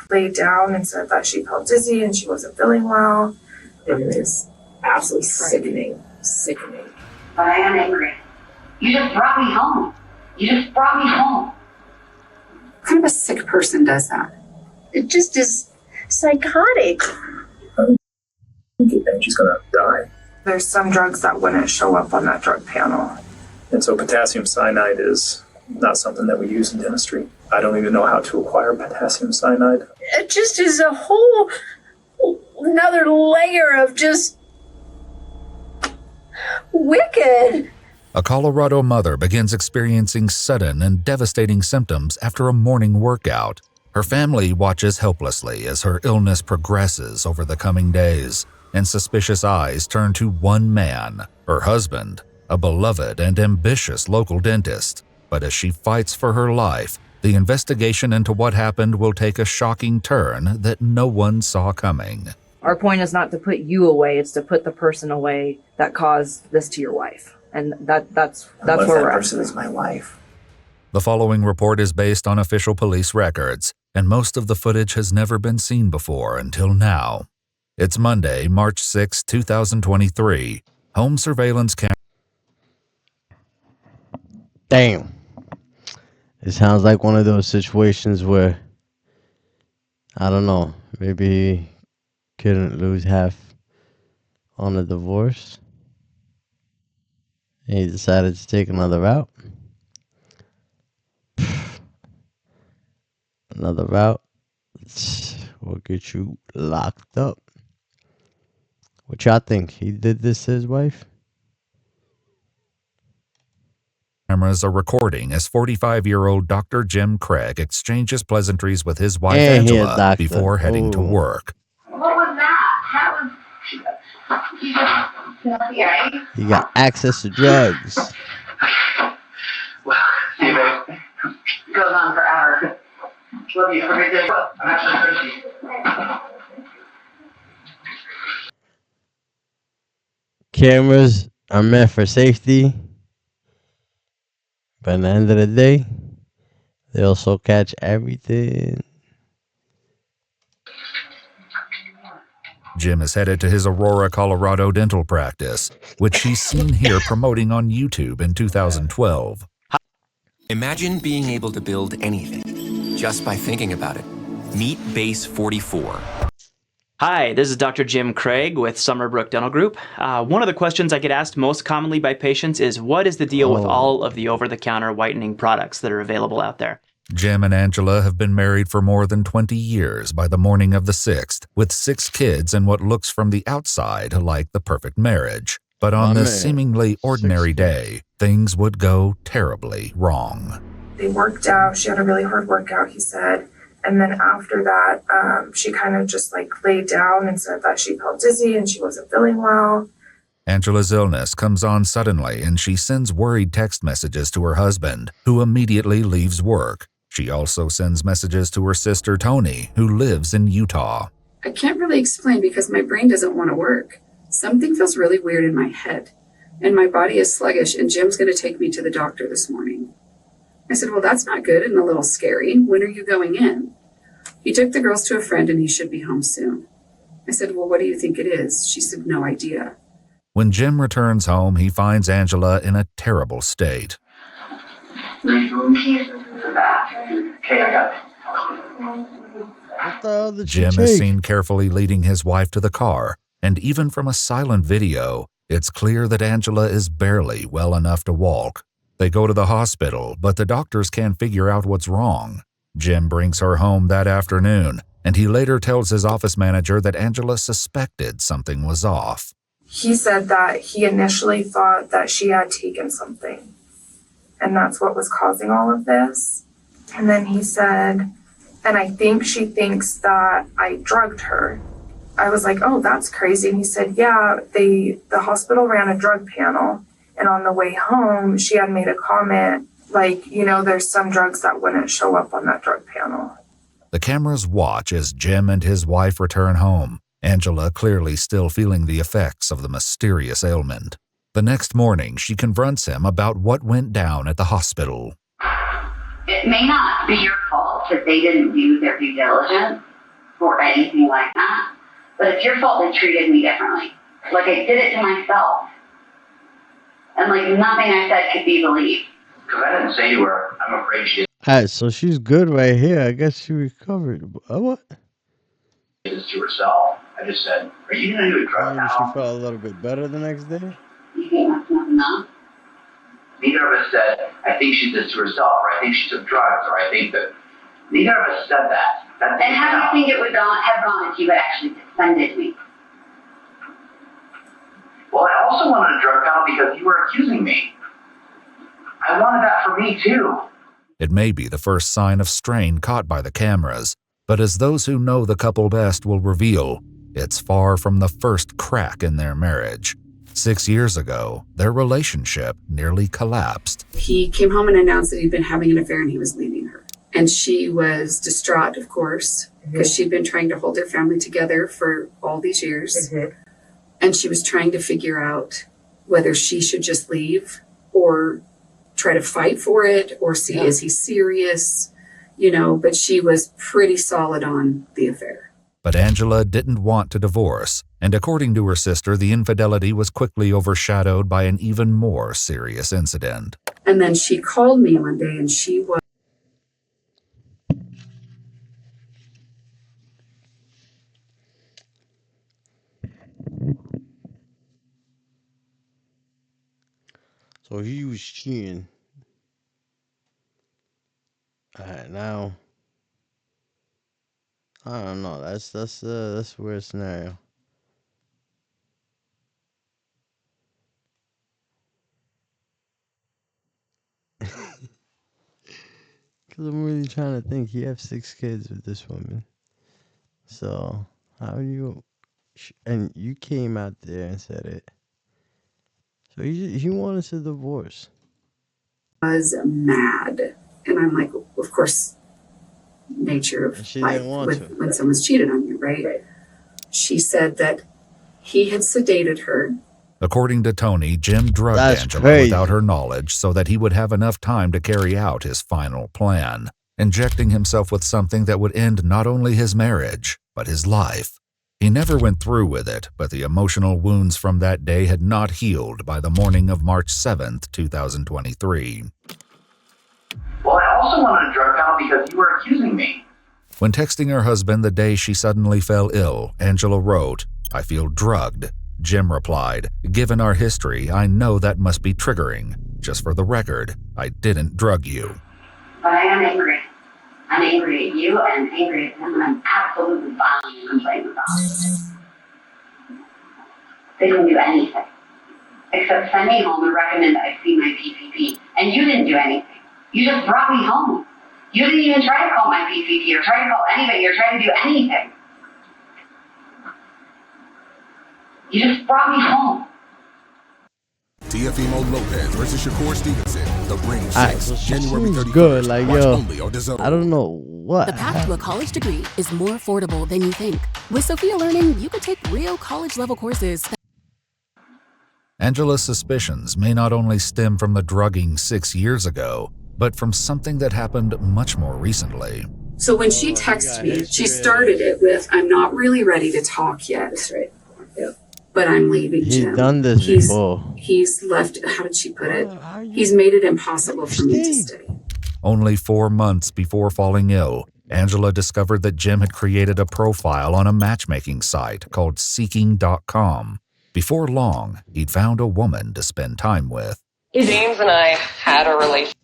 laid down and said that she felt dizzy and she wasn't feeling well. It was absolutely sickening. But I am angry. You just brought me home. What kind of a sick person does that? It just is psychotic. I think she's gonna die. There's some drugs that wouldn't show up on that drug panel. And so potassium cyanide is not something that we use in dentistry. I don't even know how to acquire potassium cyanide. It just is a whole another layer of just wicked. A Colorado mother begins experiencing sudden and devastating symptoms after a morning workout. Her family watches helplessly as her illness progresses over the coming days, and suspicious eyes turn to one man, her husband, a beloved and ambitious local dentist. But as she fights for her life, the investigation into what happened will take a shocking turn that no one saw coming. Our point is not to put you away, it's to put the person away that caused this to your wife. And that's where we're at. Person is my wife. The following report is based on official police records, and most of the footage has never been seen before until now. It's Monday, March 6, 2023. Home surveillance camera. Damn. It sounds like one of those situations where, I don't know, maybe he couldn't lose half on a divorce. And he decided to take another route. Another route will get you locked up. What y'all think? He did this to his wife? Cameras are recording as 45-year-old Dr. Jim Craig exchanges pleasantries with his wife And he a Angela doctor. before heading to Ooh. work. What was that? That was... Yeah. You got access to drugs. Well, see, babe. Goes on forever. Love you. Have a great day. I'm actually thirsty. Cameras are meant for safety. But at the end of the day, they also catch everything. Jim is headed to his Aurora, Colorado dental practice, which he's seen here promoting on YouTube in 2012. Imagine being able to build anything just by thinking about it. Meet Base 44. Hi, this is Dr. Jim Craig with Summerbrook Dental Group. One of the questions I get asked most commonly by patients is, what is the deal with all of the over-the-counter whitening products that are available out there? Jim and Angela have been married for more than 20 years by the morning of the 6th, with 6 kids and what looks from the outside like the perfect marriage. But on this seemingly ordinary day, things would go terribly wrong. They worked out. She had a really hard workout, he said. And then after that, she kind of just laid down and said that she felt dizzy and she wasn't feeling well. Angela's illness comes on suddenly, and she sends worried text messages to her husband, who immediately leaves work. She also sends messages to her sister Tony, who lives in Utah. I can't really explain because my brain doesn't want to work. Something feels really weird in my head, and my body is sluggish, and Jim's going to take me to the doctor this morning. I said, well, that's not good and a little scary. When are you going in? He took the girls to a friend and he should be home soon. I said, well, what do you think it is? She said, no idea. When Jim returns home, he finds Angela in a terrible state. There's room keys in the bathroom. Okay, I got it. What the hell did Jim she is take? seen carefully leading his wife to the car, and even from a silent video, it's clear that Angela is barely well enough to walk. They go to the hospital, but the doctors can't figure out what's wrong. Jim brings her home that afternoon, and he later tells his office manager that Angela suspected something was off. He said that he initially thought that she had taken something, and that's what was causing all of this. And then he said, and I think she thinks that I drugged her. I was like, oh, that's crazy. And he said, yeah, the hospital ran a drug panel, and on the way home, she had made a comment like, there's some drugs that wouldn't show up on that drug panel. The cameras watch as Jim and his wife return home, Angela clearly still feeling the effects of the mysterious ailment. The next morning, she confronts him about what went down at the hospital. It may not be your fault that they didn't do their due diligence, for anything like that. But it's your fault they treated me differently. Like, I did it to myself. And, like, nothing I said could be believed. Because I didn't say you were. I'm afraid she Alright, so she's good right here. I guess she recovered. What? did this to herself. I just said, are you going to do a drug Maybe she now? felt a little bit better the next day. You think that's not enough? Neither of us said, I think she did this to herself, or I think she took drugs, or I think that. Neither of us said that. That's And how do you think it would have gone if you had actually defended me? Well, I also wanted a drug panel because you were accusing me. I wanted that for me, too. It may be the first sign of strain caught by the cameras, but as those who know the couple best will reveal, it's far from the first crack in their marriage. 6 years ago, their relationship nearly collapsed. He came home and announced that he'd been having an affair and he was leaving her. And she was distraught, of course, because she'd been trying to hold their family together for all these years. And she was trying to figure out whether she should just leave or try to fight for it or see, is he serious? You know, but she was pretty solid on the affair. But Angela didn't want to divorce, and according to her sister, the infidelity was quickly overshadowed by an even more serious incident. And then she called me one day and she was So he was cheating. Alright, now I don't know. That's a weird scenario. Because I'm really trying to think. He has 6 kids with this woman. So how do you? And you came out there and said it. So he wanted to divorce. mad. And I'm like, of course, nature of She life didn't want with, to. when someone's cheated on you, right? She said that he had sedated her. According to Tony, Jim drugged That's Angela crazy. without her knowledge so that he would have enough time to carry out his final plan, injecting himself with something that would end not only his marriage, but his life. He never went through with it, but the emotional wounds from that day had not healed by the morning of March 7th, 2023. Well, I also wanted a drug panel because you were accusing me. When texting her husband the day she suddenly fell ill, Angela wrote, "I feel drugged." Jim replied, "Given our history, I know that must be triggering. Just for the record, I didn't drug you." But I am angry. I'm angry at you, and I'm angry at them, and I'm absolutely filing a complaint about it. They didn't do anything. Except send me home and recommend that I see my PCP. And you didn't do anything. You just brought me home. You didn't even try to call my PCP or try to call anybody or try to do anything. You just brought me home. Teofimo Lopez versus Shakur Stevenson. The Ring Alright, Show. so she January seems 31st. good. Like, Watch yo, only on DAZN. I don't know what. The path to a college degree is more affordable than you think. With Sophia Learning, you could take real college-level courses. Angela's suspicions may not only stem from the drugging 6 years ago, but from something that happened much more recently. So when she texted me, she started it with, "I'm not really ready to talk yet, but I'm leaving He's Jim. done this before. He's left," how did she put it? "He's made it impossible for me to stay." Only 4 months before falling ill, Angela discovered that Jim had created a profile on a matchmaking site called Seeking.com. Before long, he'd found a woman to spend time with. James and I had a relationship.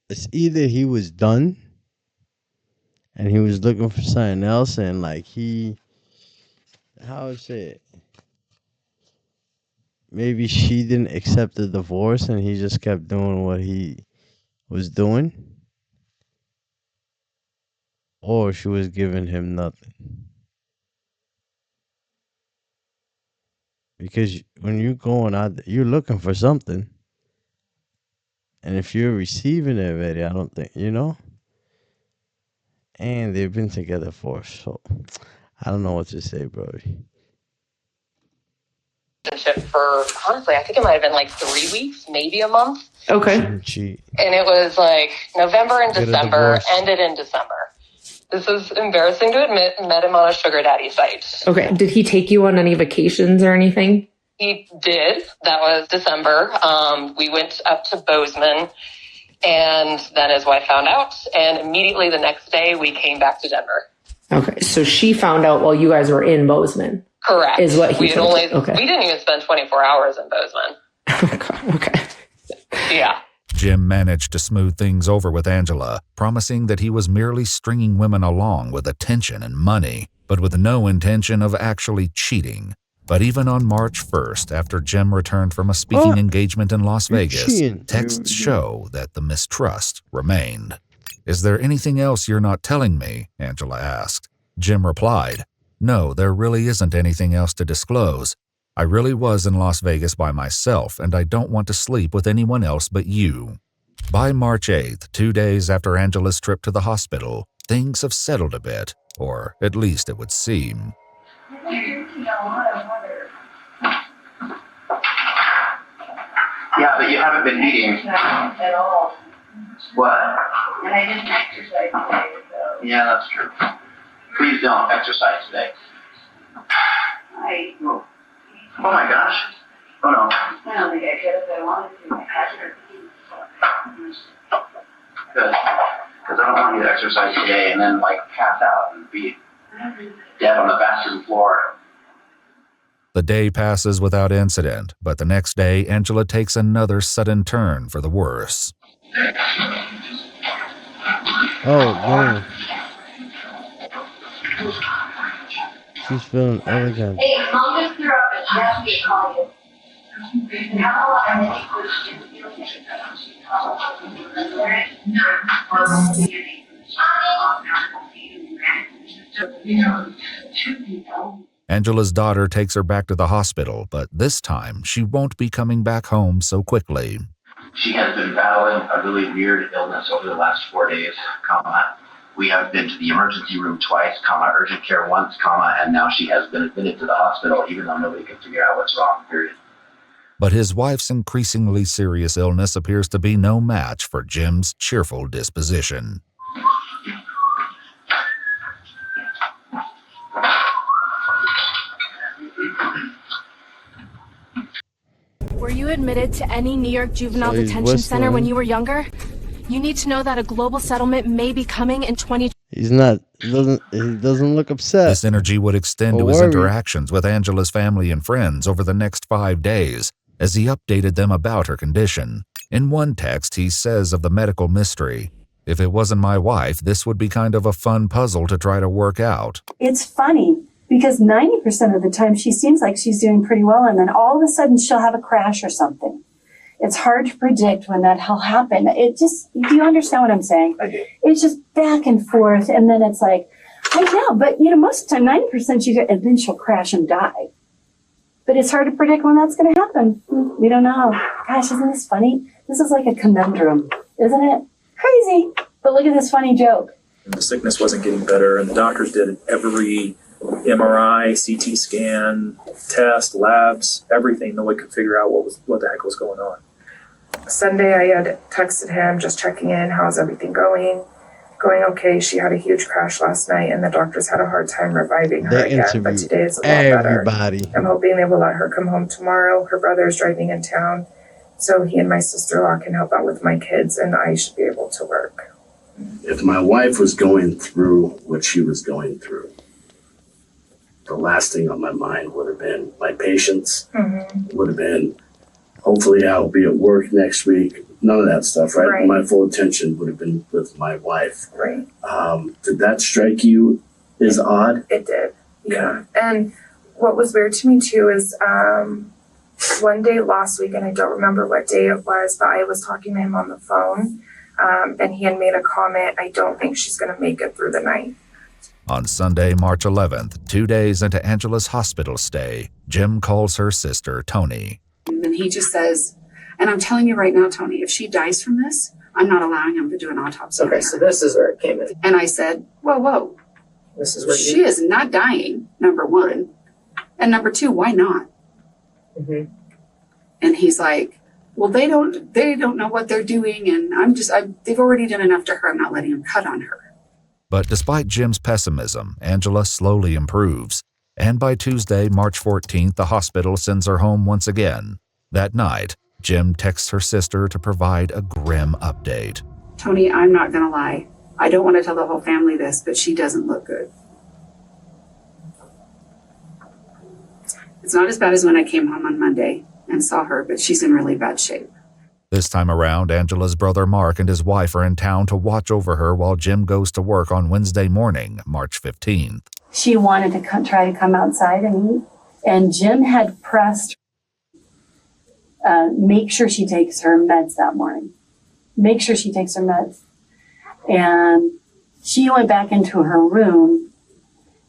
It's either he was done and he was looking for something else, and like how would I say it? Maybe she didn't accept the divorce and he just kept doing what he was doing. Or she was giving him nothing. Because when you're going out there, you're looking for something. And if you're receiving it already, I don't think, And they've been together so I don't know what to say, bro. for, honestly, I think it might have been like 3 weeks, maybe a month. Okay. And it was like November and Get a December, divorce. ended in December. This is embarrassing to admit, met him on a sugar daddy site. Okay. Did he take you on any vacations or anything? He did. That was December. We went up to Bozeman, and then his wife found out, and immediately the next day we came back to Denver. Okay. So she found out while you guys were in Bozeman. Correct. Is what he we had told only you. Okay. we didn't even spend 24 hours in Bozeman. Okay. Yeah. Jim managed to smooth things over with Angela, promising that he was merely stringing women along with attention and money, but with no intention of actually cheating. But even on March 1st, after Jim returned from a speaking engagement in Las Vegas, texts show that the mistrust remained. "Is there anything else you're not telling me?" Angela asked. Jim replied, "No, there really isn't anything else to disclose. I really was in Las Vegas by myself, and I don't want to sleep with anyone else but you." By March 8th, 2 days after Angela's trip to the hospital, things have settled a bit, or at least it would seem. Yeah, but you haven't been eating. At all. What? And I didn't exercise today, so Yeah, that's true. Please don't exercise today. Oh my gosh. Oh no. I don't think I could if I wanted to. I had to. Good. Because I don't want you to exercise today and then like pass out and be dead on the bathroom floor. The day passes without incident, but the next day, Angela takes another sudden turn for the worse. Oh, man. She's feeling elegant. Hey, Mom just threw up and she asked me to call you. And how long I think Angela's daughter takes her back to the hospital, but this time she won't be coming back home so quickly. She has been battling a really weird illness over the last 4 days, we have been to the emergency room twice, urgent care once, and now she has been admitted to the hospital even though nobody can figure out what's wrong, period. But his wife's increasingly serious illness appears to be no match for Jim's cheerful disposition. Were you admitted to any New York Juvenile So he's Detention Center when whistling. you were younger? You need to know that a global settlement may be coming in 2020. He's not, he doesn't look upset. This energy would extend to Or his worried. interactions with Angela's family and friends over the next 5 days as he updated them about her condition. In one text, he says of the medical mystery, "If it wasn't my wife, this would be kind of a fun puzzle to try to work out." It's funny because 90% of the time she seems like she's doing pretty well, and then all of a sudden she'll have a crash or something. It's hard to predict when that'll happen. It just, do you understand what I'm saying? It's just back and forth, and then it's like, I know, but most of the time, 90% she get, and then she'll crash and die. But it's hard to predict when that's going to happen. We don't know. Gosh, isn't this funny? This is like a conundrum, isn't it? Crazy. But look at this funny joke. The sickness wasn't getting better, and the doctors did every MRI, CT scan, test, labs, everything. Nobody could figure out what the heck was going on. Sunday, I had texted him, just checking in. How's everything going? Going okay. She had a huge crash last night, and the doctors had a hard time reviving her They again. But interview today is a lot better. everybody. I'm hoping they will let her come home tomorrow. Her brother's driving in town, so he and my sister-in-law can help out with my kids, and I should be able to work. If my wife was going through what she was going through, the last thing on my mind would have been my patients, would have been, hopefully I'll be at work next week. None of that stuff, right? Right. My full attention would have been with my wife. Right. Did that strike you as odd? It did, yeah. And what was weird to me too is one day last week, and I don't remember what day it was, but I was talking to him on the phone, and he had made a comment, "I don't think she's going to make it through the night." On Sunday, March 11th, 2 days into Angela's hospital stay, Jim calls her sister, Tony. And he just says, and I'm telling you right now, Tony, if she dies from this, I'm not allowing him to do an autopsy. Okay, so this is where it came in. And I said, whoa. This is where She is not dying, number one. And number two, why not? And he's like, well, they don't know what they're doing. And they've already done enough to her. I'm not letting them cut on her. But despite Jim's pessimism, Angela slowly improves. And by Tuesday, March 14th, the hospital sends her home once again. That night, Jim texts her sister to provide a grim update. Tony, I'm not going to lie. I don't want to tell the whole family this, but she doesn't look good. It's not as bad as when I came home on Monday and saw her, but she's in really bad shape. This time around, Angela's brother Mark and his wife are in town to watch over her while Jim goes to work on Wednesday morning, March 15th. She wanted to try to come outside and eat, and Jim had pressed make sure she takes her meds that morning. Make sure she takes her meds. And she went back into her room,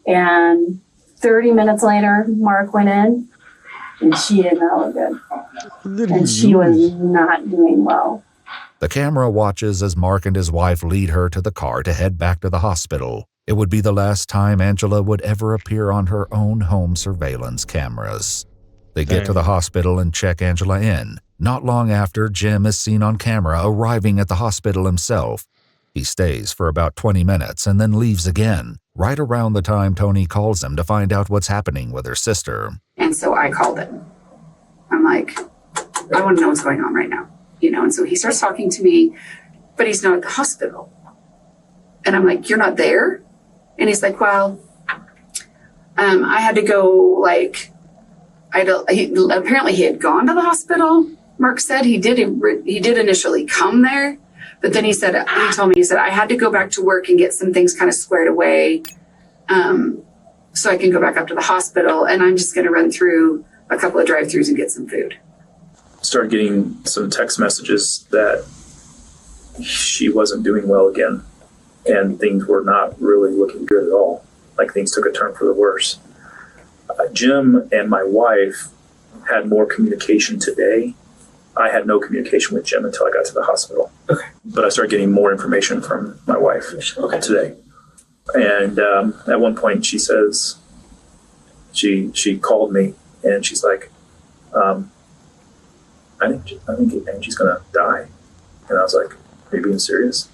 and 30 minutes later, Mark went in, and she did not look good. And she was not doing well. The camera watches as Mark and his wife lead her to the car to head back to the hospital. It would be the last time Angela would ever appear on her own home surveillance cameras. They get to the hospital and check Angela in. Not long after, Jim is seen on camera arriving at the hospital himself. He stays for about 20 minutes and then leaves again, right around the time Tony calls him to find out what's happening with her sister. And so I called him. I'm like, I want to know what's going on right now. And so he starts talking to me, but he's not at the hospital. And I'm like, you're not there? And he's like, well, I had to go, apparently he had gone to the hospital. Mark said he did initially come there, but then he told me, I had to go back to work and get some things kind of squared away, so I can go back up to the hospital, and I'm just going to run through a couple of drive-thrus and get some food. Started getting some text messages that she wasn't doing well again, and things were not really looking good at all. Like things took a turn for the worse. Jim and my wife had more communication today. I had no communication with Jim until I got to the hospital. Okay. But I started getting more information from my wife today. And at one point she says, she called me and she's like, I think Angie's gonna die. And I was like, are you being serious?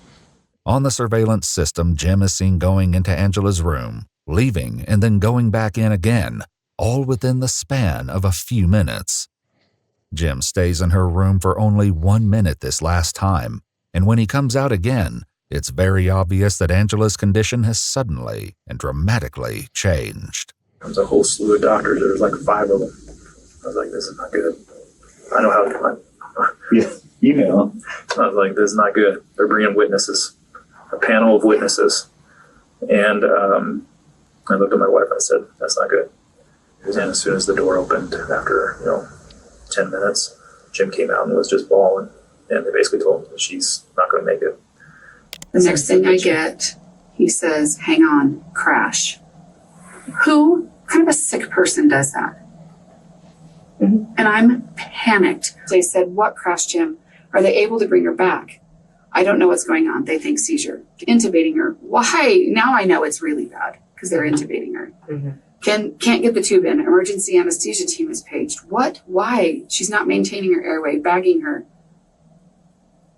On the surveillance system, Jim is seen going into Angela's room, leaving, and then going back in again, all within the span of a few minutes. Jim stays in her room for only 1 minute this last time, and when he comes out again, it's very obvious that Angela's condition has suddenly and dramatically changed. There's a whole slew of doctors. There's like 5 of them. I was like, this is not good. I know how to do it. I was like, this is not good. They're bringing witnesses, a panel of witnesses. And I looked at my wife and I said, that's not good. And as soon as the door opened, after 10 minutes, Jim came out and was just bawling. And they basically told him that she's not going to make it. The next thing I get, he says, hang on, crash. Who kind of a sick person does that? Mm-hmm. And I'm panicked. They said, what crash, Jim? Are they able to bring her back? I don't know what's going on. They think seizure. Intubating her. Why? Now I know it's really bad because they're intubating her. Mm-hmm. Can't get the tube in. Emergency anesthesia team is paged. What? Why? She's not maintaining her airway, bagging her.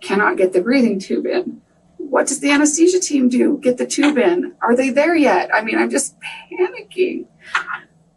Cannot get the breathing tube in. What does the anesthesia team do? Get the tube in. Are they there yet? I mean, I'm just panicking.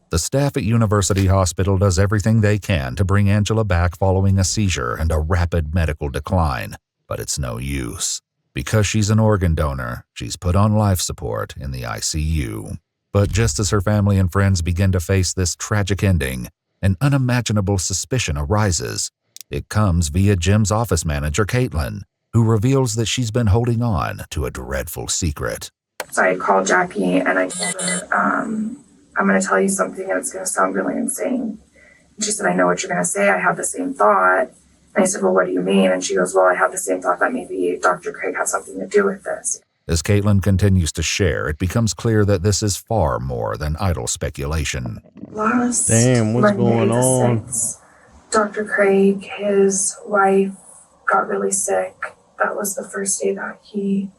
The staff at University Hospital does everything they can to bring Angela back following a seizure and a rapid medical decline, but it's no use. Because she's an organ donor, she's put on life support in the ICU. But just as her family and friends begin to face this tragic ending, an unimaginable suspicion arises. It comes via Jim's office manager, Caitlin, who reveals that she's been holding on to a dreadful secret. So I called Jackie and I told her, I'm going to tell you something and it's going to sound really insane. And she said, I know what you're going to say. I have the same thought. And I said, well, what do you mean? And she goes, well, I have the same thought that maybe Dr. Craig has something to do with this. As Caitlin continues to share, it becomes clear that this is far more than idle speculation. Damn, what's going on? Dr. Craig, his wife, got really sick. That was the first day that he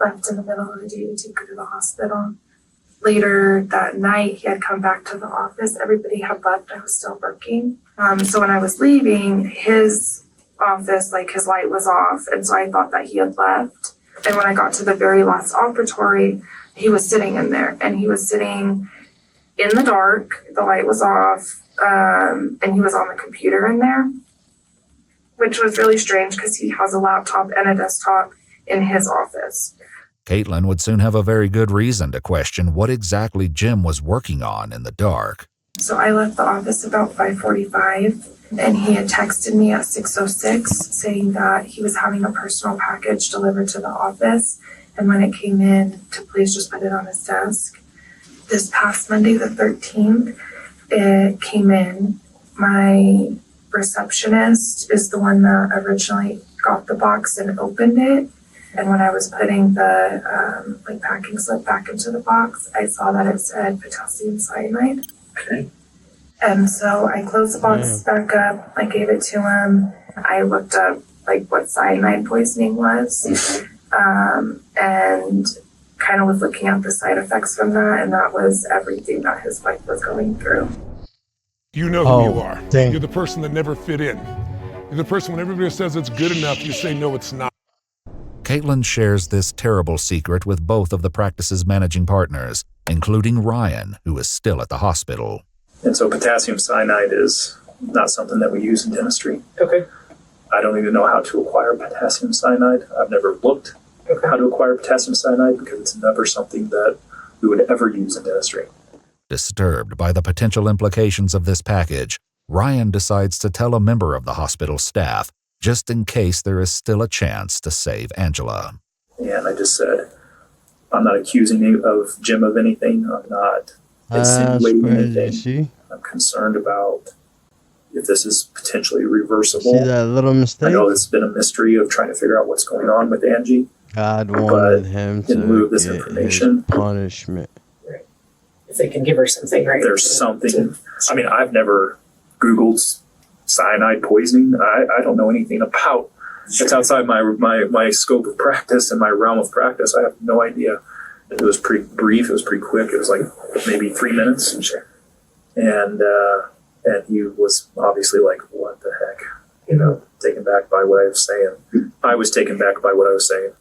left in the middle of the day to take her to the hospital. later that night, he had come back to the office. Everybody had left. I was still working. So when I was leaving, his office, like his light was off. And so I thought that he had left. And when I got to the very last operatory, he was sitting in there, and he was sitting in the dark. The light was off, and he was on the computer in there, which was really strange because he has a laptop and a desktop in his office. Caitlin would soon have a very good reason to question what exactly Jim was working on in the dark. So I left the office about 5:45, and he had texted me at 6:06 saying that he was having a personal package delivered to the office, and when it came in, to please just put it on his desk. This past Monday, the 13th, it came in. My receptionist is the one that originally got the box and opened it. And when I was putting the packing slip back into the box, I saw that it said potassium cyanide. Okay. And so I closed the box back up. I gave it to him. I looked up what cyanide poisoning was, and kind of was looking at the side effects from that, and that was everything that his wife was going through. You know who you are. You're the person that never fit in. You're the person when everybody says it's good enough, you say no, it's not. Caitlin shares this terrible secret with both of the practice's managing partners, including Ryan, who is still at the hospital. And so potassium cyanide is not something that we use in dentistry. Okay. I don't even know how to acquire potassium cyanide. I've never looked how to acquire potassium cyanide because it's never something that we would ever use in dentistry. Disturbed by the potential implications of this package, Ryan decides to tell a member of the hospital staff, just in case there is still a chance to save Angela. And I just said, I'm not accusing you of Jim of anything. I'm not insinuating anything. I'm concerned about if this is potentially reversible. See that little mistake? I know it's been a mystery of trying to figure out what's going on with Angie. God wanted him to in lieu of this get information, his punishment. If they can give her something, right? There's something. I mean, I've never Googled cyanide poisoning. I don't know anything about. It's outside my scope of practice and my realm of practice. I have no idea. It was pretty brief. It was pretty quick. It was like maybe 3 minutes. And he was obviously like, what the heck? You know, taken back by what I was saying. I was taken back by what I was saying.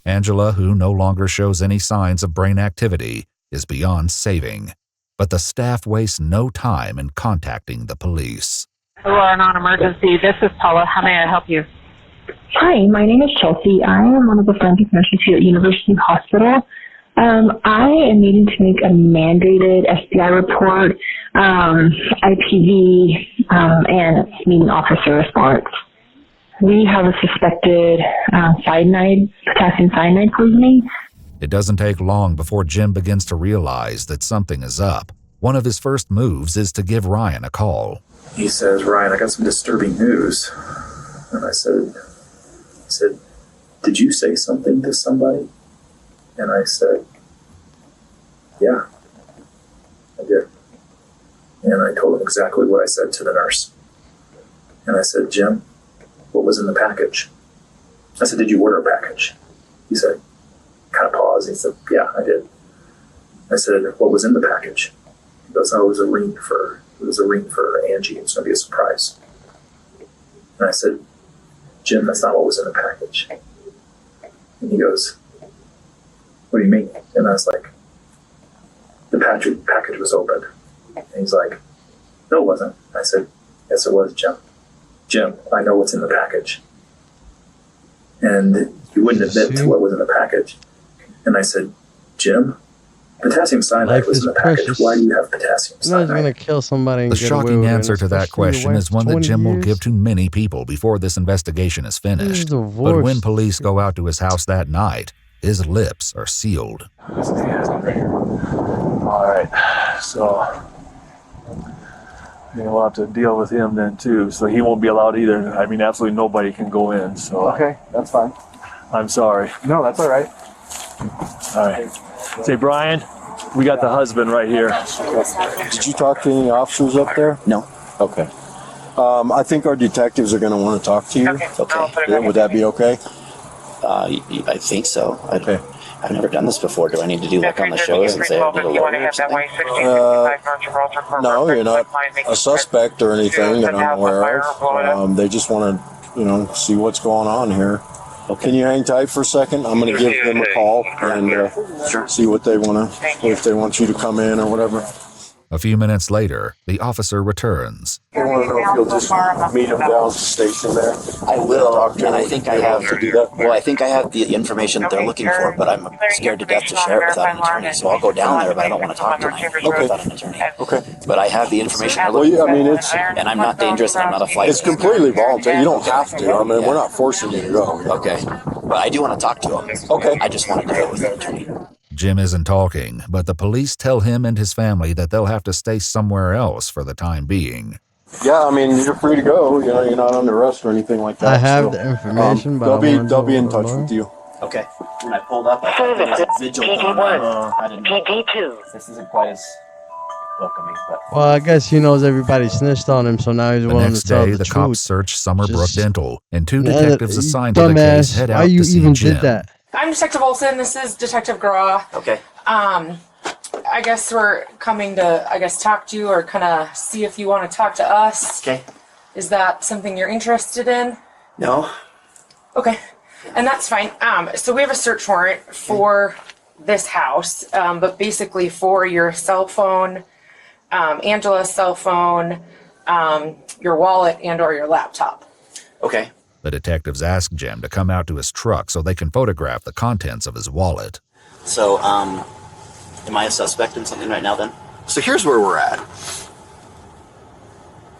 Angela, who no longer shows any signs of brain activity, is beyond saving. But the staff wastes no time in contacting the police. Hello, non-emergency. This is Paula. How may I help you? Hi, my name is Chelsea. I am one of the forensic nurses here at University Hospital. I am needing to make a mandated FBI report, IPV, and meeting officer response. We have a suspected potassium cyanide poisoning. It doesn't take long before Jim begins to realize that something is up. One of his first moves is to give Ryan a call. He says, Ryan, I got some disturbing news. And I said, did you say something to somebody? And I said, yeah, I did. And I told him exactly what I said to the nurse. And I said, Jim, what was in the package? I said, did you order a package? He said, kind of paused. He said, yeah, I did. I said, what was in the package? He goes, oh, it was a ring for Angie. It's going to be a surprise. And I said, Jim, that's not what was in the package. And he goes, what do you mean? And I was like, the package was opened. And he's like, no, it wasn't. I said, yes, it was, Jim. Jim, I know what's in the package. And he wouldn't admit to what was in the package. And I said, Jim, potassium cyanide was in the package. Why do you have potassium cyanide? Someone's going to kill somebody and The get away shocking with it, answer to that especially your question wife is one for that Jim 20 will give to many people before this investigation is finished. But divorced. when police go out to his house that night, his lips are sealed. All right, so we'll have to deal with him then too. So he won't be allowed either. I mean, absolutely nobody can go in. So okay, that's fine. I'm sorry. No, that's all right. All right. Say, Brian, we got the husband right here. Did you talk to any officers up there? No. Okay. I think our detectives are going to want to talk to you. Okay. Would that be okay? I think so. Okay. I've never done this before. Do I need to do like on the shows and say I did a lawyer or something? No, you're not a suspect or anything that I'm aware of. They just want to, see what's going on here. Okay. Can you hang tight for a second? I'm going to give them a call and see what they want to, if they want you to come in or whatever. A few minutes later, the officer returns. I want to know if you'll just meet him down at the station there. I will, Talk to and him. I think I have to do that. Well, I think I have the information that they're looking for, but I'm scared to death to share it without an attorney. So I'll go down there, but I don't want to talk tonight without an attorney. Okay. But I have the information they're Well, looking yeah, for. I mean, it's And I'm not dangerous, and I'm not a flight it's risk. completely voluntary. You don't have to. I mean, we're not forcing you to go. Okay. But I do want to talk to him. Okay. I just want to do it with an attorney. Jim isn't talking, but the police tell him and his family that they'll have to stay somewhere else for the time being. Yeah, I mean, you're free to go. You're not under arrest or anything like that. I have the information, but they'll be in touch with you. Okay. When I pulled up, I thought there was a vigil going on. I didn't know. PD2. This isn't quite as welcoming, but... Well, I guess he knows everybody snitched on him, so now he's The willing next to tell day, the the truth. cops search Summerbrook Just- Dental, and two Yeah, detectives you assigned to the case dumbass, head why out you to see even Jim. did that? I'm Detective Olson. This is Detective Graw. Okay. I guess we're coming to, talk to you or kind of see if you want to talk to us. Okay. Is that something you're interested in? No. Okay. And that's fine. So we have a search warrant for this house, but basically for your cell phone, Angela's cell phone, your wallet, and or your laptop. Okay. The detectives ask Jim to come out to his truck so they can photograph the contents of his wallet. So, am I a suspect in something right now then? So here's where we're at.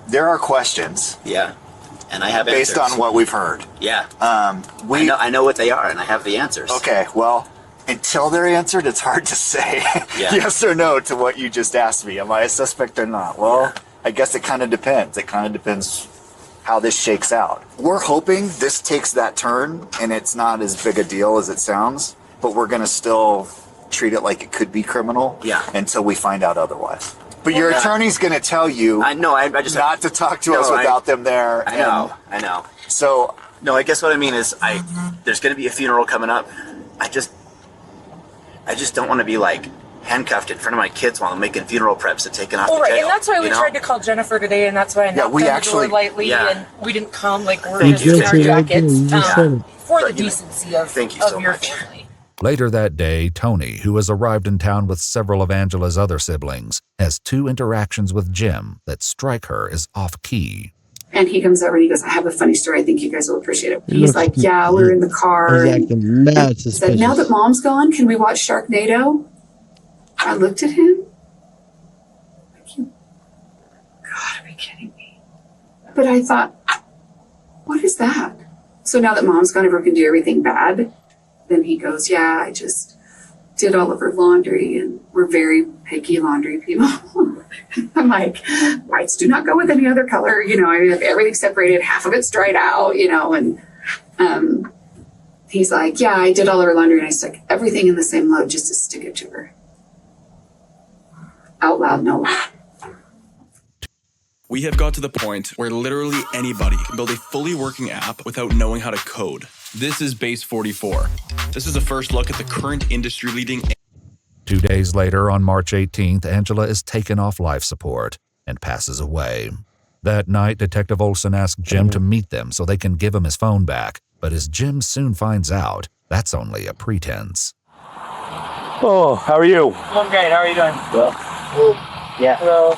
There are questions. Yeah. And I have based answers. on what we've heard. Yeah. I know what they are, and I have the answers. Okay, well, until they're answered, it's hard to say yes or no to what you just asked me. Am I a suspect or not? Well, I guess it kind of depends. It kind of depends how this shakes out. We're hoping this takes that turn and it's not as big a deal as it sounds, but we're going to still treat it like it could be criminal until we find out otherwise. But your attorney's going to tell you I just not to talk to us without them there. I know. So, no, I guess what I mean is there's going to be a funeral coming up. I just don't want to be like handcuffed in front of my kids while I'm making funeral preps and taking off to jail. And that's why we tried to call Jennifer today, and that's why I knocked on the door lightly, and we didn't come like we're just in our jackets for the decency of your family. Later that day, Tony, who has arrived in town with several of Angela's other siblings, has two interactions with Jim that strike her as off-key. And he comes over and he goes, I have a funny story. I think you guys will appreciate it. He's like, yeah, we're in the car. He's acting mad He said, now that mom's gone, can we watch Sharknado? I looked at him. God, are you kidding me? But I thought, what is that? So now that mom's gone, everyone can do everything bad. Then he goes, yeah, I just did all of her laundry, and we're very picky laundry people. I'm like, whites do not go with any other color. I have everything separated. Half of it's dried out, and he's like, yeah, I did all of her laundry, and I stuck everything in the same load just to stick it to her. Out loud, no lie. We have got to the point where literally anybody can build a fully working app without knowing how to code. This is Base 44. This is a first look at the current industry-leading... 2 days later, on March 18th, Angela is taken off life support and passes away. That night, Detective Olson asks Jim to meet them so they can give him his phone back. But as Jim soon finds out, that's only a pretense. Oh, how are you? I'm great. How are you doing? Well, yeah. Hello.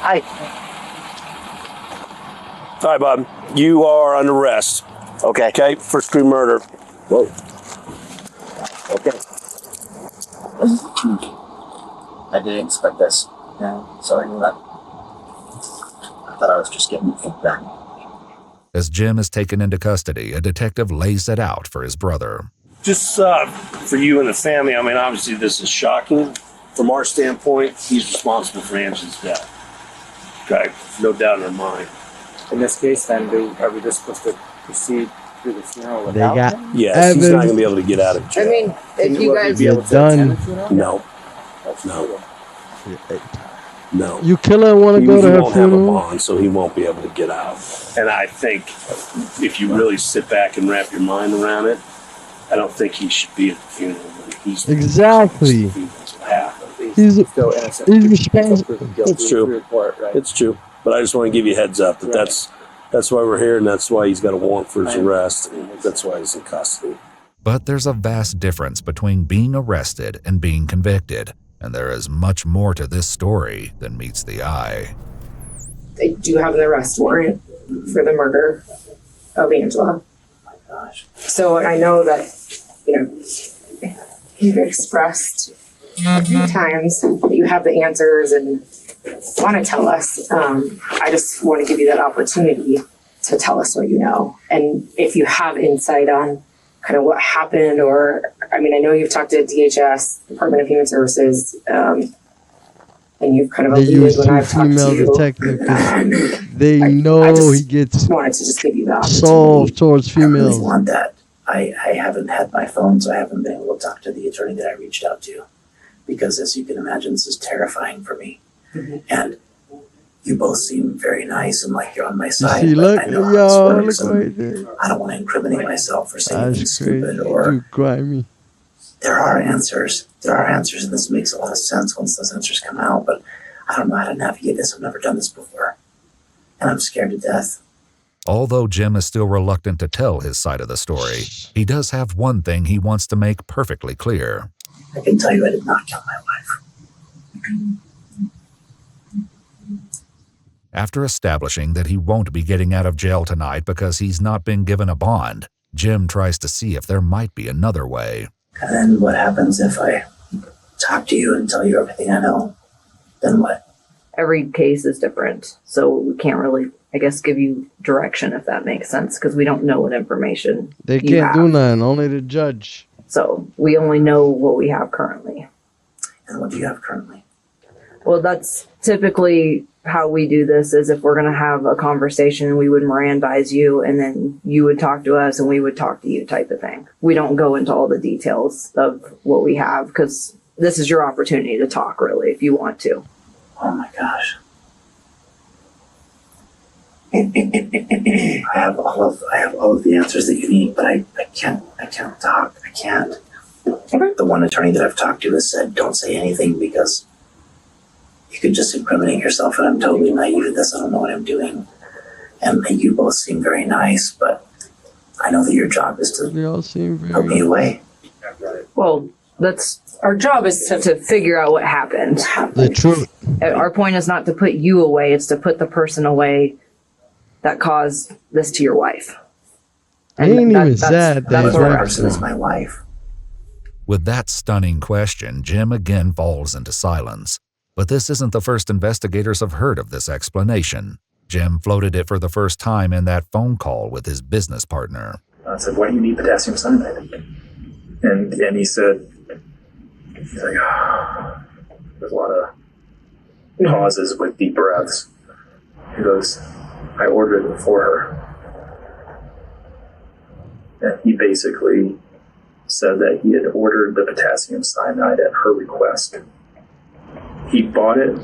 Hi. All right, Bob. You are under arrest. Okay. Okay, first degree murder. Whoa. Okay. I didn't expect this. Yeah. Sorry for that. I thought I was just getting back. As Jim is taken into custody, a detective lays it out for his brother. Just for you and the family, I mean, obviously this is shocking. From our standpoint, he's responsible for Angela's death. Okay, no doubt in our mind. In this case, then, are we just supposed to proceed through the funeral without him? Yes, he's not going to be able to get out of jail. I mean, if you guys be able to attend the funeral? No. You killer want to go to her won't have a funeral? bond, so he won't be able to get out. And I think if you really sit back and wrap your mind around it, I don't think he should be at the funeral. But he's Exactly. He's Still innocent. He's responsible. It's true. Report, right? It's true. But I just want to give you a heads up that that's why we're here, and that's why he's got a warrant for his arrest, and that's why he's in custody. But there's a vast difference between being arrested and being convicted, and there is much more to this story than meets the eye. They do have an arrest warrant for the murder of Angela. So I know that, you've expressed a few times that you have the answers and want to tell us. I just want to give you that opportunity to tell us what you know. And if you have insight on kind of what happened, or, I know you've talked to DHS, Department of Human Services, and you've kind of They use alluded when two I've talked female to you. detectives 'cause they I know just he gets wanted to just give you that soft towards females. Want that. I haven't had my phone, so I haven't been able to talk to the attorney that I reached out to. Because as you can imagine, this is terrifying for me. Mm-hmm. And you both seem very nice and like you're on my You side. see, but look, I know how yo, this look works, right and there. I don't want to incriminate myself for saying anything That's crazy. stupid or Too grimy. there are answers. There are answers, and this makes a lot of sense once those answers come out, but I don't know how to navigate this. I've never done this before. And I'm scared to death. Although Jim is still reluctant to tell his side of the story, he does have one thing he wants to make perfectly clear. I can tell you I did not kill my wife. After establishing that he won't be getting out of jail tonight because he's not been given a bond, Jim tries to see if there might be another way. And then what happens if I talk to you and tell you everything I know? Then what? Every case is different, so we can't really, I guess, give you direction, if that makes sense, because we don't know what information They you can't do have. nothing, only the judge. So we only know what we have currently. And what do you have currently? Well, that's typically how we do this, is if we're going to have a conversation, we would Mirandize you, and then you would talk to us and we would talk to you, type of thing. We don't go into all the details of what we have, because this is your opportunity to talk, really, if you want to. Oh my gosh. I have all of the answers that you need, but I can't talk. I can't. The one attorney that I've talked to has said, don't say anything because you could just incriminate yourself, and I'm totally naive at this. I don't know what I'm doing. And you both seem very nice, but I know that your job is to They all seem very help me away. Well, that's our job, is to figure out what happened. the truth. Our point is not to put you away, it's to put the person away that caused this to your wife. It ain't even sad that that's his where we're wife at. Person is my wife. With that stunning question, Jim again falls into silence. But this isn't the first investigators have heard of this explanation. Jim floated it for the first time in that phone call with his business partner. I said, why do you need potassium cyanide? And he said, he's like, there's a lot of pauses with deep breaths. He goes, I ordered it for her. And he basically said that he had ordered the potassium cyanide at her request. He bought it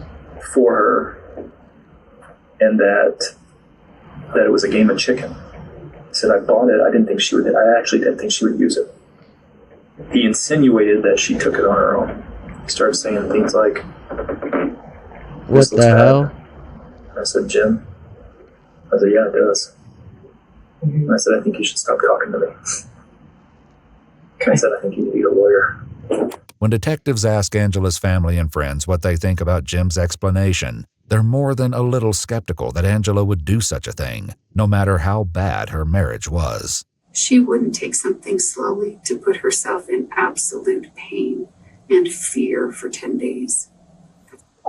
for her, and that it was a game of chicken. He said, I bought it. I actually didn't think she would use it. He insinuated that she took it on her own. He started saying things like, What the hell? I said, Jim? I said, yeah, it does. And I said, I think you should stop talking to me. I said, I think you need a lawyer. When detectives ask Angela's family and friends what they think about Jim's explanation, they're more than a little skeptical that Angela would do such a thing, no matter how bad her marriage was. She wouldn't take something slowly to put herself in absolute pain and fear for 10 days.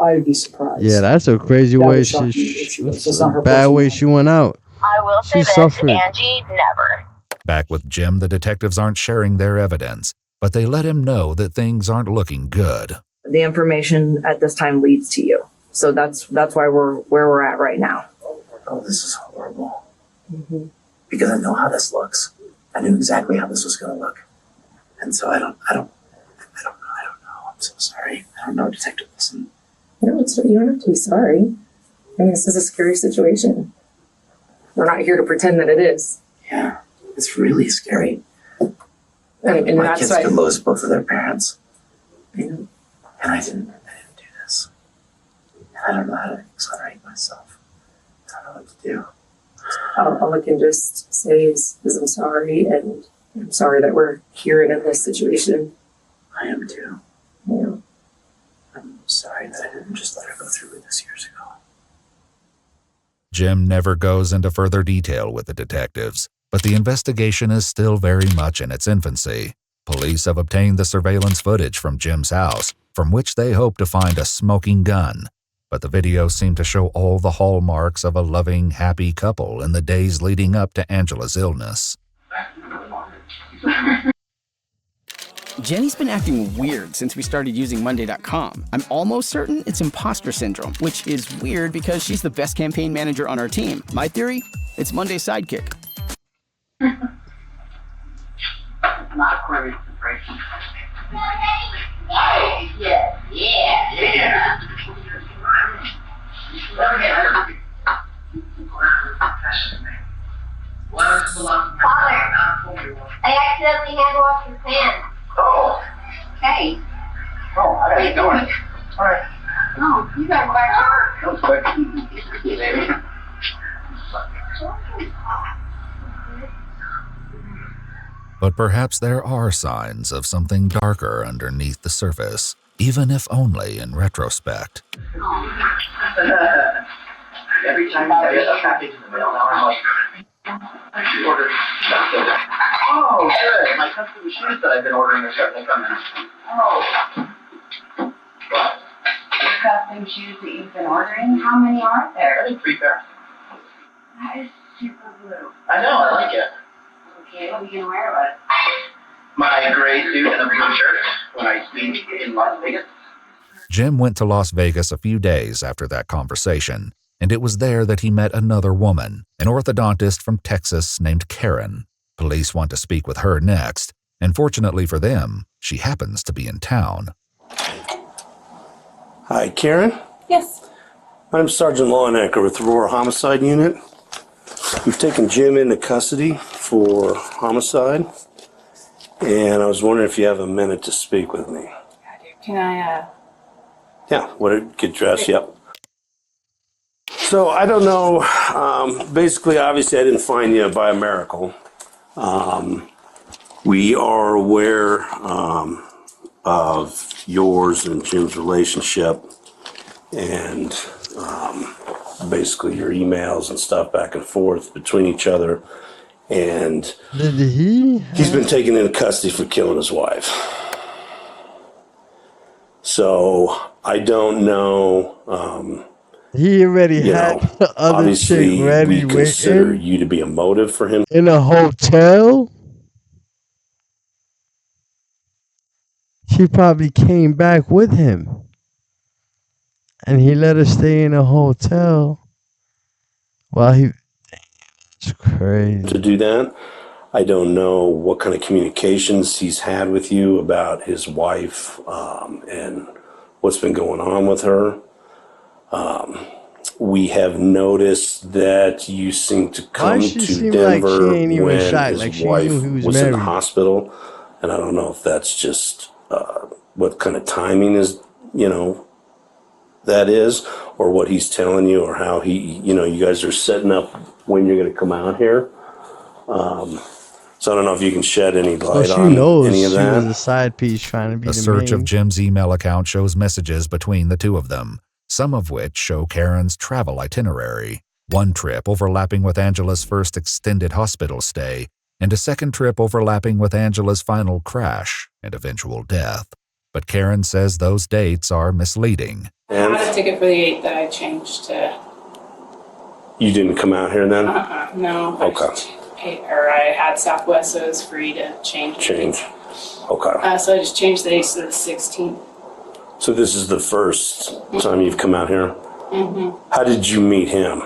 I'd be surprised. Yeah, that's a crazy That way would shock me if she was. that's It's not a her bad way she went out. I will say She this, suffered. Angie, never. Back with Jim, the detectives aren't sharing their evidence, but they let him know that things aren't looking good. The information at this time leads to you. So that's why we're where we're at right now. Oh, this is horrible. Mm-hmm. Because I know how this looks. I knew exactly how this was going to look. And so I don't know. I'm so sorry. I don't know, Detective Wilson. No, you don't have to be sorry. I mean, this is a scary situation. We're not here to pretend that it is. Yeah, it's really scary. And My that's kids why could lose both of their parents. And I didn't do this. And I don't know how to exonerate myself. I don't know what to do. all I can just say is I'm sorry, and I'm sorry that we're here and in this situation. I am too. Yeah. I'm sorry that I didn't just let her go through with this years ago. Jim never goes into further detail with the detectives, but the investigation is still very much in its infancy. Police have obtained the surveillance footage from Jim's house, from which they hope to find a smoking gun. But the videos seem to show all the hallmarks of a loving, happy couple in the days leading up to Angela's illness. Jenny's been acting weird since we started using Monday.com. I'm almost certain it's imposter syndrome, which is weird because she's the best campaign manager on our team. My theory? It's Monday's sidekick. Not quite breaking. Yeah. Father, I accidentally hand washed your pants. Oh. Hey. Oh, how are you doing? All right. No, you gotta go back to work. That was quick. Baby. But perhaps there are signs of something darker underneath the surface, even if only in retrospect. Every time I get a package in the mail, now I'm like, I ordered stuff. Oh, good. My custom shoes that I've been ordering are starting to come in. Oh. What? Your custom shoes that you've been ordering? How many are there? I think 3 pairs. That is super blue. I know, I like it. Okay, what are you gonna wear with it? My gray suit and a blue shirt when I speak in Las Vegas. Jim went to Las Vegas a few days after that conversation, and it was there that he met another woman, an orthodontist from Texas named Karen. Police want to speak with her next, and fortunately for them, she happens to be in town. Hi, Karen. Yes. I'm Sergeant Lawnecker with the Aurora Homicide Unit. We've taken Jim into custody for homicide, and I was wondering if you have a minute to speak with me. Can I, Yeah, get dressed, yep. So, I don't know, basically, obviously, I didn't find you by a miracle. We are aware of yours and Jim's relationship, and basically your emails and stuff back and forth between each other. And he's been taken into custody for killing his wife. So I don't know. He already had the other obviously chick ready we with consider him you to be a motive for him. in a hotel. She probably came back with him, and he let her stay in a hotel while he. It's crazy to do that. I don't know what kind of communications he's had with you about his wife and what's been going on with her. We have noticed that you seem to come to Denver when his wife was in the hospital, and I don't know if that's just what kind of timing is, that is, or what he's telling you, or how you guys are setting up when you're going to come out here. So I don't know if you can shed any light on any of she that. was a side piece trying to be The the search main. of Jim's email account shows messages between the two of them, some of which show Karen's travel itinerary. One trip overlapping with Angela's first extended hospital stay, and a second trip overlapping with Angela's final crash and eventual death. But Karen says those dates are misleading. I had a ticket for the 8th that I changed to. You didn't come out here then? No. Okay. I had Southwest, so it was free to change. Okay. So I just changed the dates to the 16th. So this is the first time you've come out here? Mm-hmm. How did you meet him?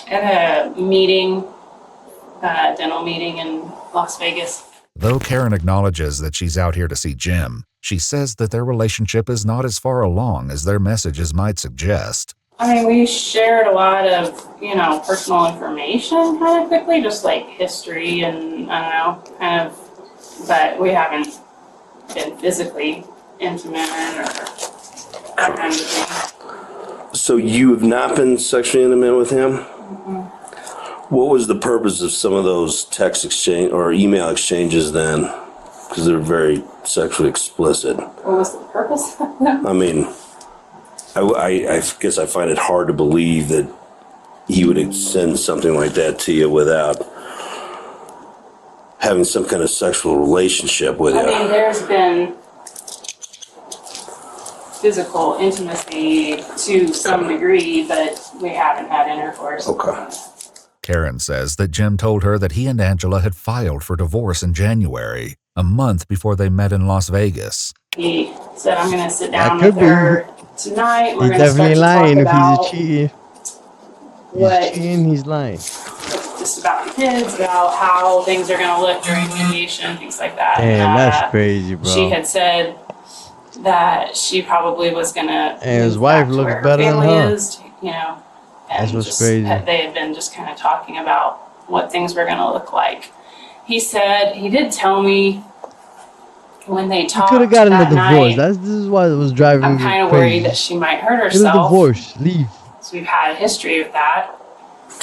At a meeting, dental meeting in Las Vegas. Though Karen acknowledges that she's out here to see Jim, she says that their relationship is not as far along as their messages might suggest. I mean, we shared a lot of, personal information kind of quickly, just like history and, I don't know, kind of but we haven't been physically intimate or that kind of thing. So you have not been sexually intimate with him? What was the purpose of some of those text exchange or email exchanges then? Because they're very sexually explicit. What was the purpose of them? I mean, I guess I find it hard to believe that he would send something like that to you without having some kind of sexual relationship with you. I mean, there's been physical intimacy to some degree, but we haven't had intercourse. Okay. Karen says that Jim told her that he and Angela had filed for divorce in January, a month before they met in Las Vegas. He said, I'm going to sit down with her tonight. We're He's going to start definitely to lying if talk he's a cheater. what He's cheating, he's lying. just about the kids, about how things are going to look during mediation, things like that. Damn, that's crazy, bro. She had said that she probably was going to. And his wife looks better than her. Is, you know, and That's what's just, crazy. they had been just kind of talking about what things were going to look like. He said, he did tell me when they You talked could have gotten a that divorce. night, This is why it was driving I'm me kind of crazy. worried that she might hurt Get a herself. divorce. Leave. So we've had a history with that.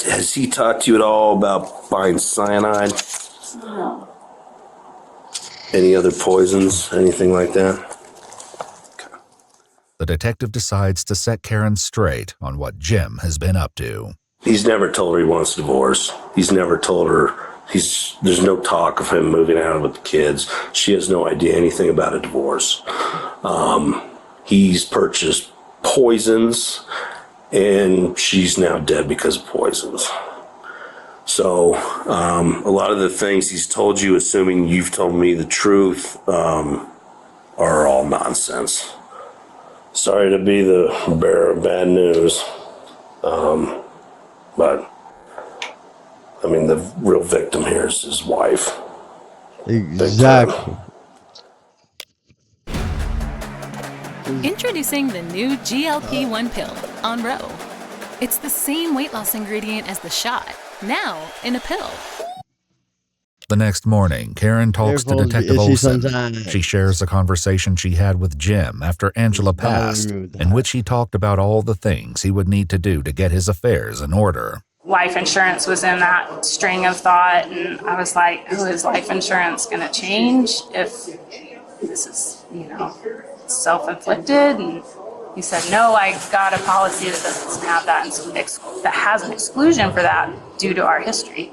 Has he talked to you at all about buying cyanide? No. Any other poisons? Anything like that? The detective decides to set Karen straight on what Jim has been up to. He's never told her he wants a divorce. He's never told her there's no talk of him moving out with the kids. She has no idea anything about a divorce. He's purchased poisons, and she's now dead because of poisons. So a lot of the things he's told you, assuming you've told me the truth, are all nonsense. Sorry to be the bearer of bad news, but I mean, the real victim here is his wife. Exactly. Introducing the new GLP-1 pill on Ro. It's the same weight loss ingredient as the shot, now in a pill. The next morning, Karen talks to Detective itchy Olson. sometimes. She shares the conversation she had with Jim after Angela passed, in which he talked about all the things he would need to do to get his affairs in order. Life insurance was in that string of thought, and I was like, oh, is life insurance going to change if this is, self-inflicted? And he said, no, I got a policy that doesn't have that, that has an exclusion for that due to our history.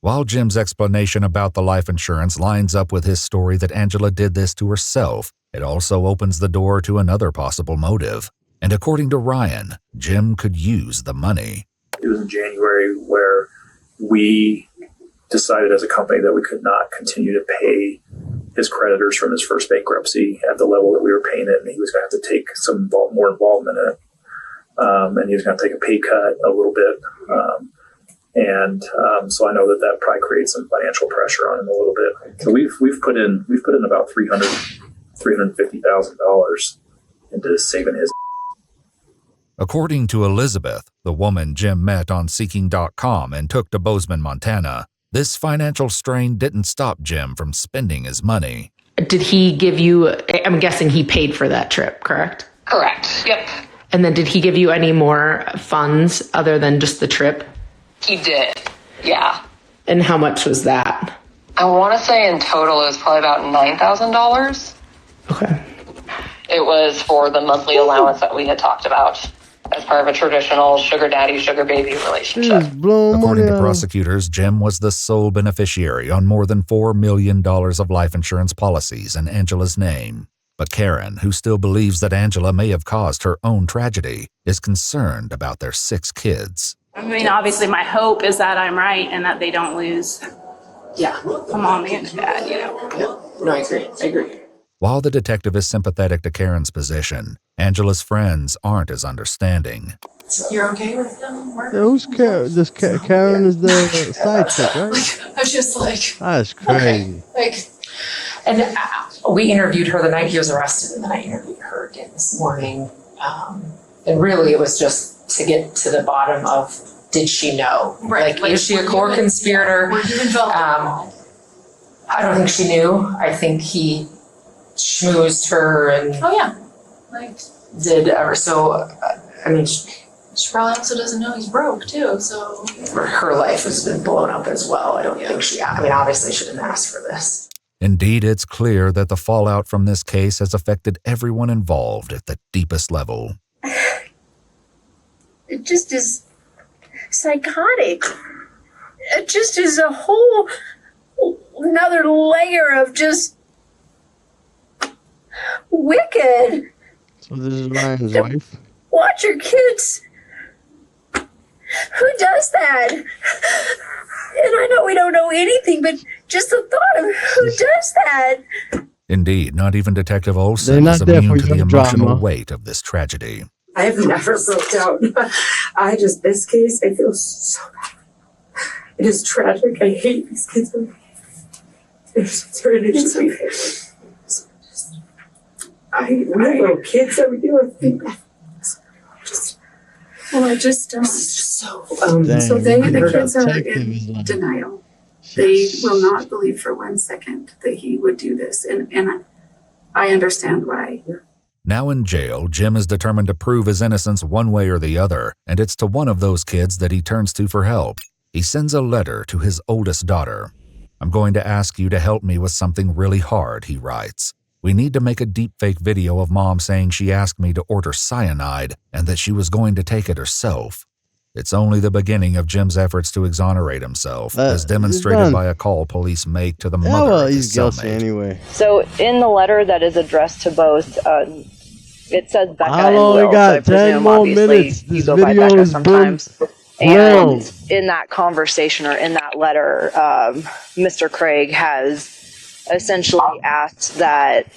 While Jim's explanation about the life insurance lines up with his story that Angela did this to herself, it also opens the door to another possible motive. And according to Ryan, Jim could use the money. It was in January where we decided as a company that we could not continue to pay his creditors from his first bankruptcy at the level that we were paying it, and he was going to have to take some more involvement in it. And he was going to take a pay cut a little bit. So I know that probably creates some financial pressure on him a little bit. So we've put in about $350,000 into saving his. According to Elizabeth, the woman Jim met on Seeking.com and took to Bozeman, Montana, this financial strain didn't stop Jim from spending his money. Did he give you, I'm guessing he paid for that trip, correct? Correct. Yep. And then did he give you any more funds other than just the trip? He did. Yeah. And how much was that? I want to say in total it was probably about $9,000. Okay. It was for the monthly allowance that we had talked about as part of a traditional sugar daddy, sugar baby relationship. According to prosecutors, Jim was the sole beneficiary on more than $4 million of life insurance policies in Angela's name. But Karen, who still believes that Angela may have caused her own tragedy, is concerned about their 6 kids. I mean, obviously my hope is that I'm right and that they don't lose a mom and a dad, No, I agree. While the detective is sympathetic to Karen's position, Angela's friends aren't as understanding. You're okay with them? Who's Karen? Karen is the side chick, right? I was just like, That's crazy. okay. And we interviewed her the night he was arrested, and then I interviewed her again this morning. And really, it was just to get to the bottom of, did she know? Right. Like, is she a core conspirator? Were you involved? I don't think she knew. I think he schmoozed her and Oh yeah, like did ever so. I mean, she probably also doesn't know he's broke too. So her life has been blown up as well. I don't think she. I mean, obviously, she didn't ask for this. Indeed, it's clear that the fallout from this case has affected everyone involved at the deepest level. It just is psychotic. It just is a whole another layer of just wicked. So this is Ryan's wife? Watch your kids. Who does that? And I know we don't know anything, but just the thought of who does that. Indeed, not even Detective They're Olsen not is there immune for to the your emotional drama. weight of this tragedy. I have never broke down. This case, I feel so bad. It is tragic. I hate these kids. It's just we have little kids that we deal with. Well, I just It's just so. so the kids are Detective in is like- denial. They will not believe for 1 second that he would do this, and I understand why. Now in jail, Jim is determined to prove his innocence one way or the other, and it's to one of those kids that he turns to for help. He sends a letter to his oldest daughter. "I'm going to ask you to help me with something really hard," he writes. "We need to make a deepfake video of Mom saying she asked me to order cyanide and that she was going to take it herself." It's only the beginning of Jim's efforts to exonerate himself, as demonstrated done. by a call police make to the Yeah, mother well, of he's his guilty cellmate. anyway. So in the letter that is addressed to both, it says Becca How and long we Will. got? So I 10 presume more obviously minutes. you This go by video Becca is sometimes. long. And in that conversation or in that letter, Mr. Craig has essentially asked that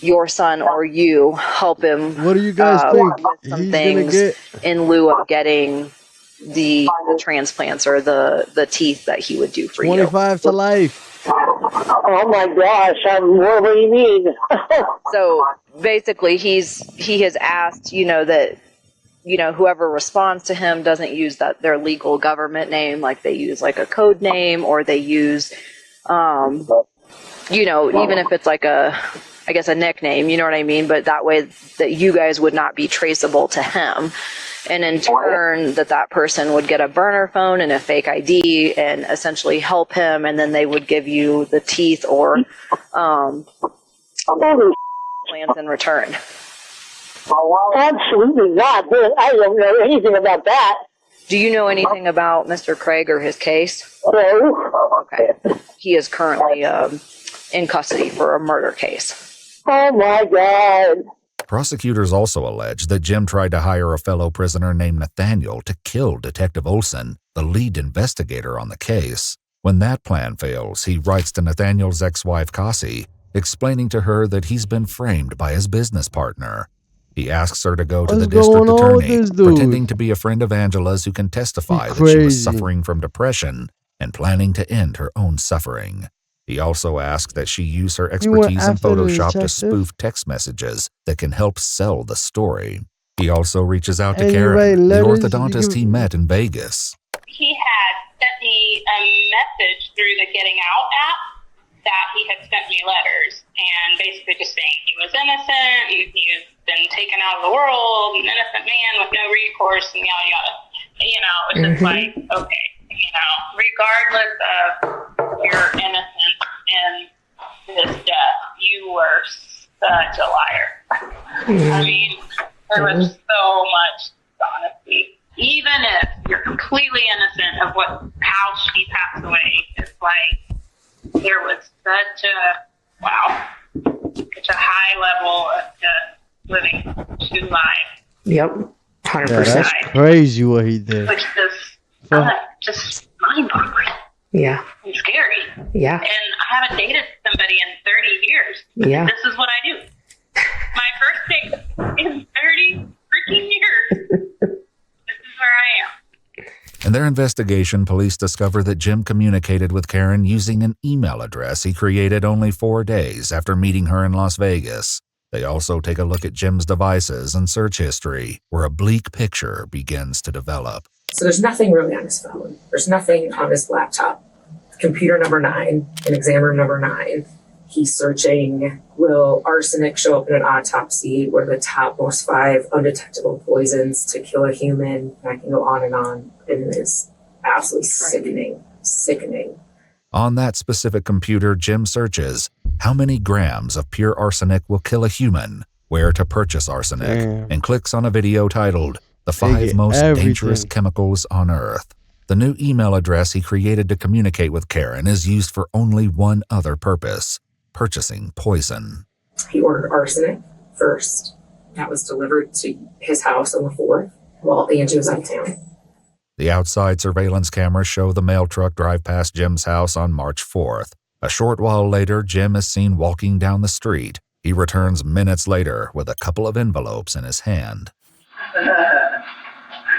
your son or you help him. What do you guys think? With some He's gonna things get in lieu of getting the transplants or the teeth that he would do for you. 25 to life. Oh my gosh, what do you mean? So basically, he has asked, that, whoever responds to him doesn't use their legal government name, like they use like a code name, or they use, even if it's like a nickname, you know what I mean? But that way that you guys would not be traceable to him. And in turn, that person would get a burner phone and a fake ID and essentially help him, and then they would give you the teeth or plans in return. Absolutely not. I don't know anything about that. Do you know anything about Mr. Craig or his case? No. Okay. He is currently in custody for a murder case. Oh my God. Prosecutors also allege that Jim tried to hire a fellow prisoner named Nathaniel to kill Detective Olsen, the lead investigator on the case. When that plan fails, he writes to Nathaniel's ex-wife Cassie, explaining to her that he's been framed by his business partner. He asks her to go to the district attorney, pretending to be a friend of Angela's who can testify that she was suffering from depression and planning to end her own suffering. He also asks that she use her expertise in Photoshop to spoof text messages that can help sell the story. He also reaches out to Karen, the orthodontist he met in Vegas. He had sent me a message through the Getting Out app that he had sent me letters and basically just saying he was innocent, he's been taken out of the world, an innocent man with no recourse, and yada yada. It's just like, okay, regardless of your innocence in this death, you were such a liar. I mean, there was so much honesty. Even if you're completely innocent of how she passed away, it's like there was such a high level of just living two lives. Yep, 100%. Yeah, that's crazy what he did. Which is just mind-boggling. Yeah. And scary. Yeah. And I haven't dated somebody in 30 years. Yeah. This is what I do. My first date in 30 freaking years. This is where I am. In their investigation, police discover that Jim communicated with Karen using an email address he created only 4 days after meeting her in Las Vegas. They also take a look at Jim's devices and search history, where a bleak picture begins to develop. So there's nothing really on his phone. There's nothing on his laptop. computer number 9, in exam room number 9, he's searching, will arsenic show up in an autopsy? What are the top most 5 undetectable poisons to kill a human? And I can go on, and it is absolutely sickening. On that specific computer, Jim searches how many grams of pure arsenic will kill a human, where to purchase arsenic, and clicks on a video titled The 5 Most Dangerous Chemicals on Earth. The new email address he created to communicate with Karen is used for only one other purpose: purchasing poison. He ordered arsenic first. That was delivered to his house on the 4th while Angie was out of town. The outside surveillance cameras show the mail truck drive past Jim's house on March 4th. A short while later, Jim is seen walking down the street. He returns minutes later with a couple of envelopes in his hand.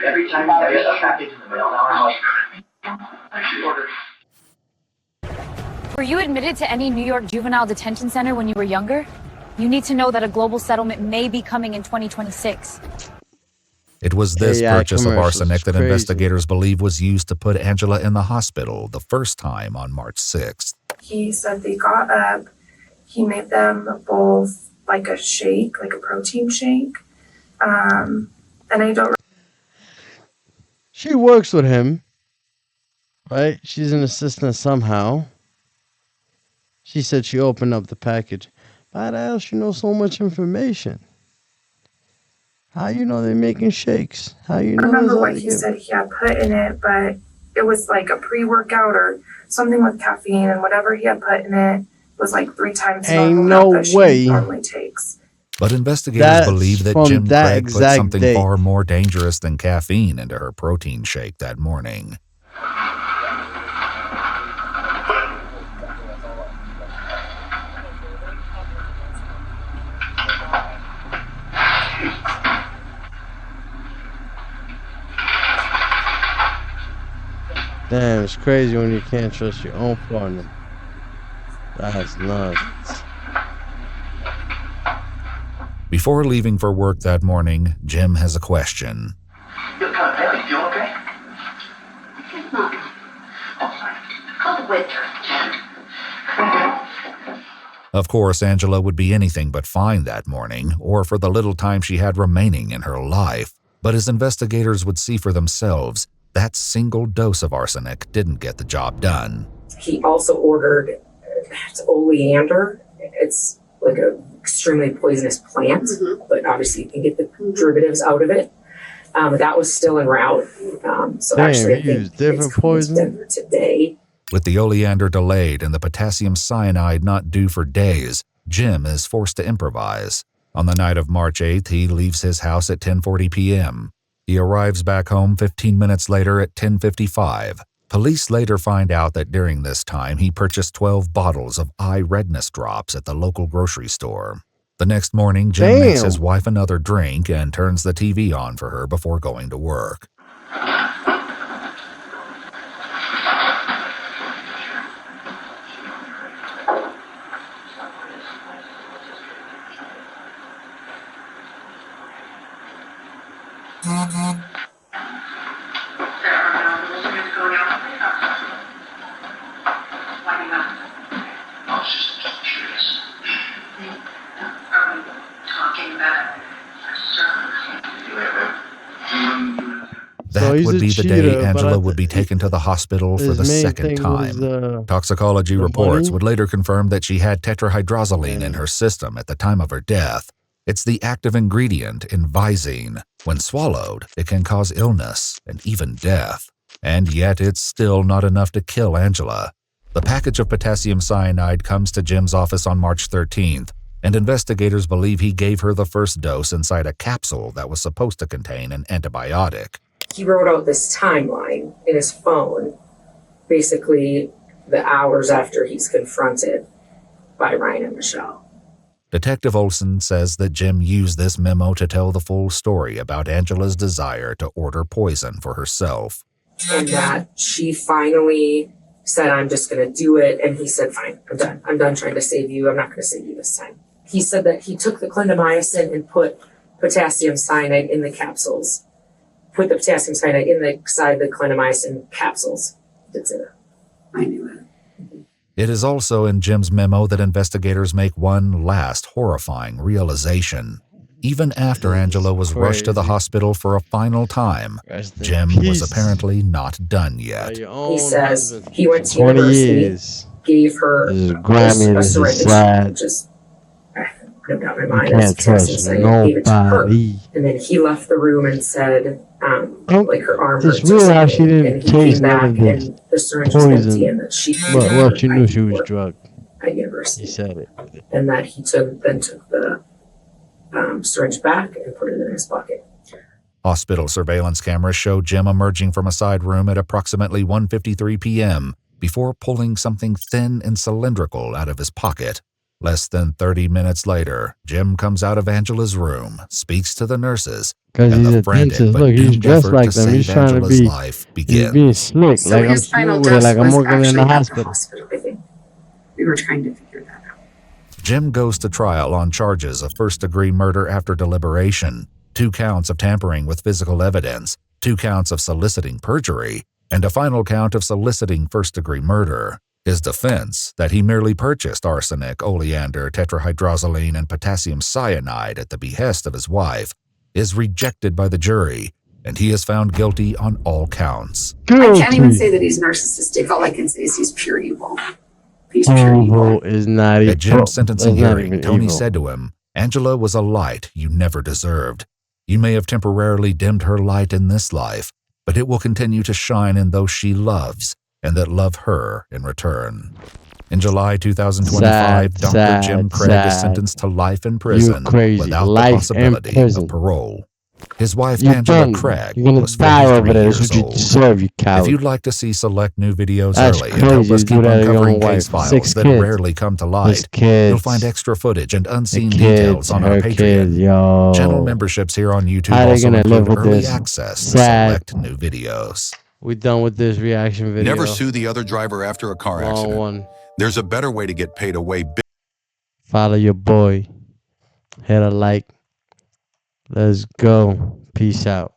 Every time I get a package in the mail, now I'm like, I should order. Were you admitted to any New York juvenile detention center when you were younger? You need to know that a global settlement may be coming in 2026. It was this purchase of arsenic that investigators believe was used to put Angela in the hospital the first time on March 6th. He said they got up, he made them both like a shake, like a protein shake. And I don't. She works with him, right? She's an assistant somehow. She said she opened up the package. How the hell she know so much information? How you know they're making shakes? How you know? I remember what he said he had put in it, but it was like a pre-workout or something with caffeine, and whatever he had put in it was like 3 times Ain't normal no that she way. normally takes. But investigators believe that from Jim that Craig put exact something date. far more dangerous than caffeine into her protein shake that morning. Damn, it's crazy when you can't trust your own partner. That's nuts. Before leaving for work that morning, Jim has a question. You feel kind of pale. You feel okay? Oh, sorry. Call the waiter, Jen. Of course, Angela would be anything but fine that morning, or for the little time she had remaining in her life. But as investigators would see for themselves, that single dose of arsenic didn't get the job done. He also ordered, it's oleander. It's like an extremely poisonous plant, but obviously you can get the derivatives out of it. That was still en route. So Damn, actually, I he think used different it's coming to poison? Denver today. With the oleander delayed and the potassium cyanide not due for days, Jim is forced to improvise. On the night of March 8th, he leaves his house at 10:40 p.m. He arrives back home 15 minutes later at 10:55. Police later find out that during this time he purchased 12 bottles of eye redness drops at the local grocery store. The next morning, Jim makes Damn. his wife another drink and turns the TV on for her before going to work. I was just curious. Are we talking about That he's would a be the cheater, day but Angela I would be taken to the hospital for his the main second thing was, time. Toxicology reports money. would later confirm that she had tetrahydrozoline in her system at the time of her death. It's the active ingredient in Visine. When swallowed, it can cause illness and even death. And yet it's still not enough to kill Angela. The package of potassium cyanide comes to Jim's office on March 13th, and investigators believe he gave her the first dose inside a capsule that was supposed to contain an antibiotic. He wrote out this timeline in his phone, basically the hours after he's confronted by Ryan and Michelle. Detective Olson says that Jim used this memo to tell the full story about Angela's desire to order poison for herself. And that she finally said, I'm just going to do it. And he said, fine, I'm done. I'm done trying to save you. I'm not going to save you this time. He said that he took the clindamycin and put potassium cyanide in the capsules. Put the potassium cyanide inside the clindamycin capsules. Did say that. I knew it. It is also in Jim's memo that investigators make one last horrifying realization. Even after Angela was rushed to the hospital for a final time, Jim was apparently not done yet. He says he went to university, gave her a syringe, just no doubt in my mind, can't trust gave it to her. nobody. And then he left the room and said, like her arm hurts. It's weird how she didn't and he came taste back none of the and the syringe was empty poison. and that she Well, she knew she was drugged. at university. He said it. And that he took the syringe back and put it in his pocket. Hospital surveillance cameras show Jim emerging from a side room at approximately 1:53 p.m. before pulling something thin and cylindrical out of his pocket. Less than 30 minutes later, Jim comes out of Angela's room, speaks to the nurses, Because and he's the a frantic dentist. but Look, he's doomed dressed effort like to them. He's save trying to Angela's be, life he's begins. being slick. So Like I'm his final smooth with it, dose like I'm was working in actually the at the hospital. hospital, I think. We were trying to figure that out. Jim goes to trial on charges of first-degree murder after deliberation, 2 counts of tampering with physical evidence, 2 counts of soliciting perjury, and a final count of soliciting first-degree murder. His defense, that he merely purchased arsenic, oleander, tetrahydrozoline, and potassium cyanide at the behest of his wife, is rejected by the jury, and he is found guilty on all counts. I can't even say that he's narcissistic. All I can say is he's pure evil. He's pure evil. Evil is not evil. At Jim's sentencing That's not hearing, even Tony evil. said to him, "Angela was a light you never deserved. You may have temporarily dimmed her light in this life, but it will continue to shine in those she loves and that love her in return." In July 2025, Dr. Jim Craig is sentenced to life in prison without the possibility of parole. His wife, You're Angela done. Craig, You're gonna was die 43 over there. That's years what you old. deserve, you coward. If you'd like to see select new videos That's early and help crazy us to do keep that to your uncovering own case wife. files 6 that kids. rarely come to His light, kids. you'll find extra footage and unseen The details kids, on her our Patreon. kids, yo. Channel memberships here on YouTube How they also gonna live include with early this? access to Sad. select new videos. We done with this reaction video. Never sue the other driver after a car Long accident. one. There's a better way to get paid away. Follow your boy. Hit a like. Let's go. Peace out.